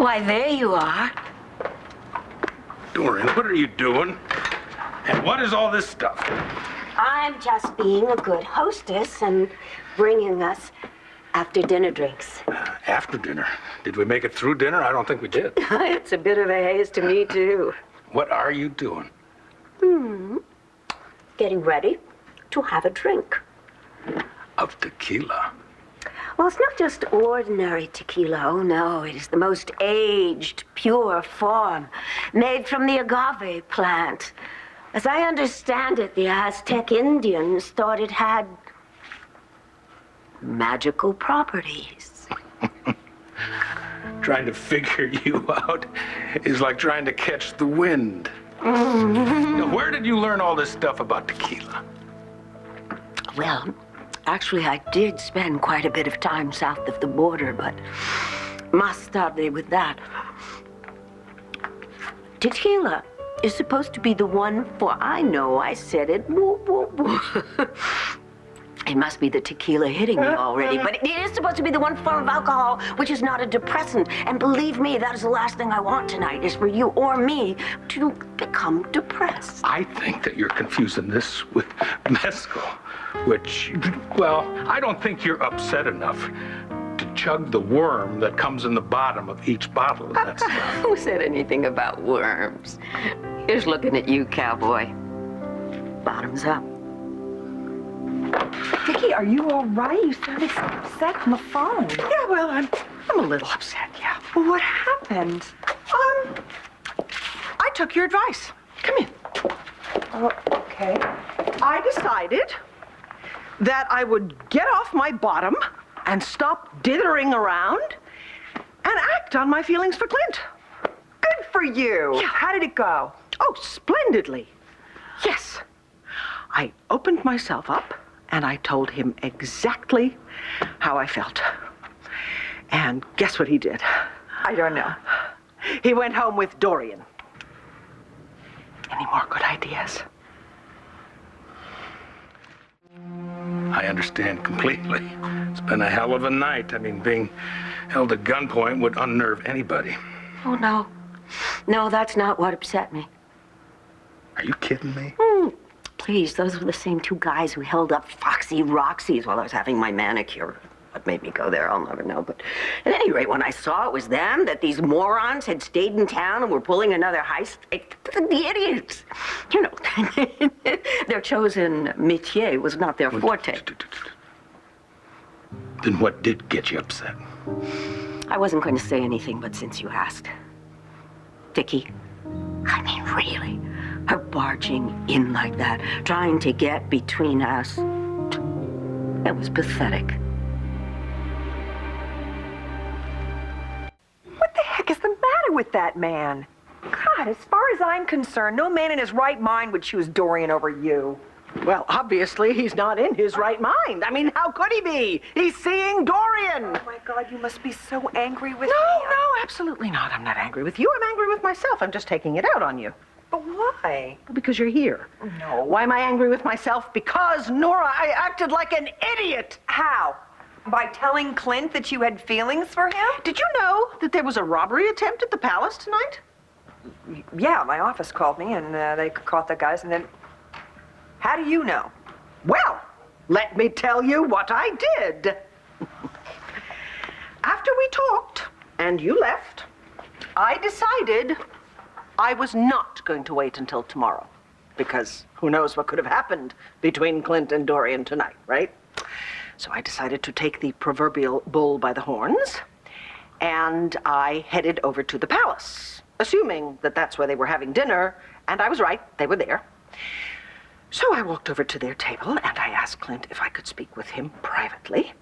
Why, there you are. Dorian, what are you doing? And what is all this stuff? I'm just being a good hostess and bringing us after-dinner drinks. After dinner? Did we make it through dinner? I don't think we did. It's a bit of a haze to me, too. What are you doing? Getting ready to have a drink. Of tequila. Well, it's not just ordinary tequila. Oh, no. It is the most aged, pure form, made from the agave plant. As I understand it, the Aztec Indians thought it had magical properties. Trying to figure you out is like trying to catch the wind. Now, where did you learn all this stuff about tequila? Well, actually, I did spend quite a bit of time south of the border, but más tarde with that. Tequila is supposed to be the one for, I know I said it, woo, woo, woo. It must be the tequila hitting me already, but it is supposed to be the one form of alcohol which is not a depressant. And believe me, that is the last thing I want tonight, is for you or me to become depressed. I think that you're confusing this with mezcal, which, well, I don't think you're upset enough to chug the worm that comes in the bottom of each bottle of that stuff. Who said anything about worms? Here's looking at you, cowboy. Bottoms up. Viki, are you all right? You sounded so upset on the phone. Yeah, well, I'm a little upset, yeah. Well, what happened? I took your advice. Come in. Oh, okay. I decided that I would get off my bottom and stop dithering around and act on my feelings for Clint. Good for you. Yeah. How did it go? Oh, splendidly. Yes. I opened myself up and I told him exactly how I felt. And guess what he did? I don't know. He went home with Dorian. Any more good ideas? I understand completely. It's been a hell of a night. I mean, being held at gunpoint would unnerve anybody. Oh, no. No, that's not what upset me. Are you kidding me? Please, those were the same two guys who held up Foxy Roxy's while I was having my manicure. What made me go there, I'll never know. But at any rate, when I saw it was them, that these morons had stayed in town and were pulling another heist, the idiots. You know, their chosen métier was not their forte. Then what did get you upset? I wasn't going to say anything, but since you asked. Viki, I mean, really, her barging in like that, trying to get between us, it was pathetic. What the heck is the matter with that man? God, as far as I'm concerned, no man in his right mind would choose Dorian over you. Well, obviously, he's not in his right mind. I mean, how could he be? He's seeing Dorian. Oh, my God, you must be so angry with me. No, absolutely not. I'm not angry with you. I'm angry with myself. I'm just taking it out on you. But why? Because you're here. No. Why am I angry with myself? Because, Nora, I acted like an idiot. How? By telling Clint that you had feelings for him? Did you know that there was a robbery attempt at the palace tonight? Yeah, my office called me, and they caught the guys, and then... How do you know? Well, let me tell you what I did. After we talked, and you left, I decided I was not going to wait until tomorrow. Because who knows what could have happened between Clint and Dorian tonight, right? So I decided to take the proverbial bull by the horns, and I headed over to the palace, assuming that that's where they were having dinner, and I was right, they were there. So I walked over to their table, and I asked Clint if I could speak with him privately,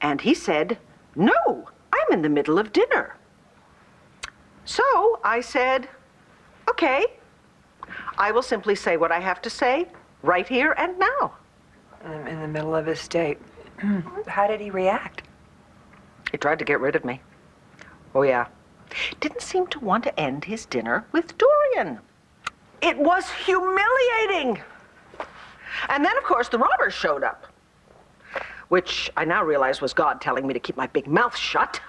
and he said, "No, I'm in the middle of dinner." So I said, "Okay, I will simply say what I have to say right here and now." I'm in the middle of his date. How did he react? He tried to get rid of me. Oh, yeah. Didn't seem to want to end his dinner with Dorian. It was humiliating. And then, of course, the robbers showed up, which I now realize was God telling me to keep my big mouth shut.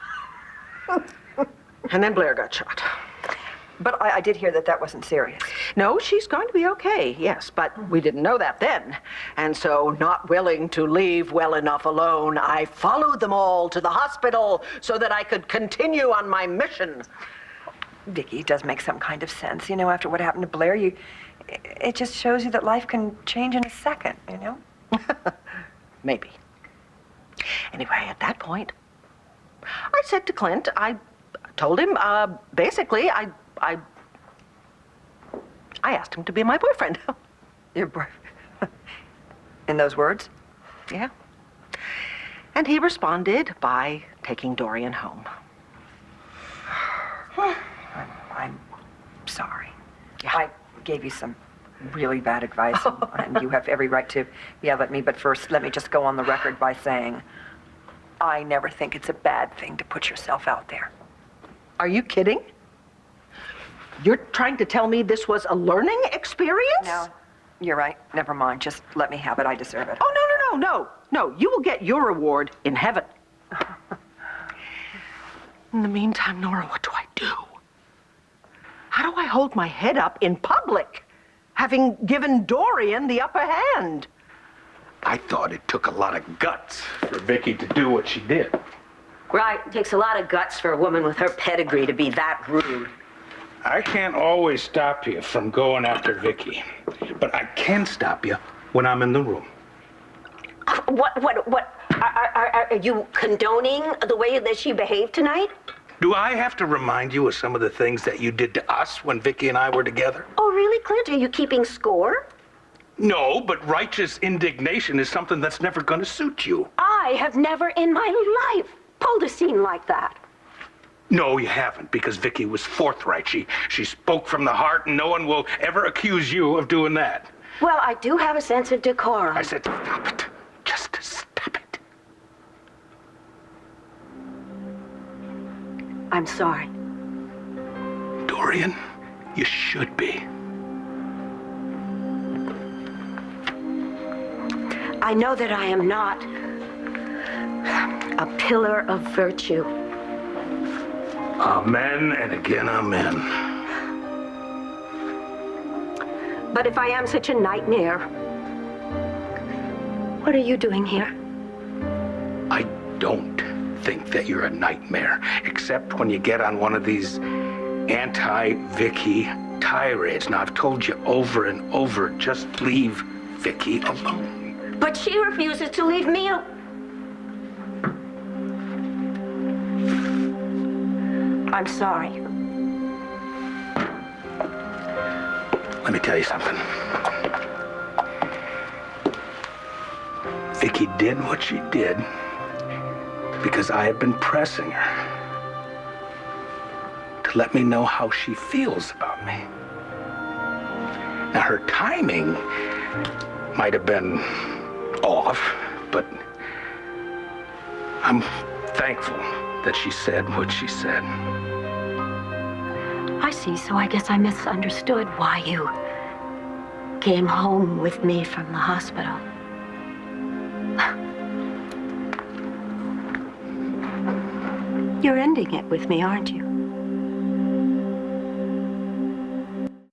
And then Blair got shot. But I did hear that wasn't serious. No, she's going to be okay, yes, but we didn't know that then. And so, not willing to leave well enough alone, I followed them all to the hospital so that I could continue on my mission. Viki, it does make some kind of sense. You know, after what happened to Blair, it just shows you that life can change in a second, you know? Maybe. Anyway, at that point, I said to Clint, I told him, basically, I asked him to be my boyfriend. Your boyfriend? In those words? Yeah. And he responded by taking Dorian home. I'm sorry. Yeah. I gave you some really bad advice, and you have every right to yell at me, but first, let me just go on the record by saying I never think it's a bad thing to put yourself out there. Are you kidding? You're trying to tell me this was a learning experience? No, you're right. Never mind. Just let me have it. I deserve it. Oh, no. You will get your reward in heaven. In the meantime, Nora, what do I do? How do I hold my head up in public, having given Dorian the upper hand? I thought it took a lot of guts for Viki to do what she did. Right, it takes a lot of guts for a woman with her pedigree to be that rude. I can't always stop you from going after Viki, but I can stop you when I'm in the room. What? Are you condoning the way that she behaved tonight? Do I have to remind you of some of the things that you did to us when Viki and I were together? Oh, really, Clint? Are you keeping score? No, but righteous indignation is something that's never going to suit you. I have never in my life pulled a scene like that. No, you haven't, because Viki was forthright. She spoke from the heart, and no one will ever accuse you of doing that. Well, I do have a sense of decorum. I said, stop it. Just stop it. I'm sorry. Dorian, you should be. I know that I am not a pillar of virtue. Amen, and again, amen. But if I am such a nightmare, what are you doing here? I don't think that you're a nightmare, except when you get on one of these anti-Viki tirades. Now, I've told you over and over, just leave Viki alone. But she refuses to leave me alone. I'm sorry. Let me tell you something. Viki did what she did because I had been pressing her to let me know how she feels about me. Now, her timing might have been off, but I'm thankful that she said what she said. I see, so I guess I misunderstood why you came home with me from the hospital. You're ending it with me, aren't you?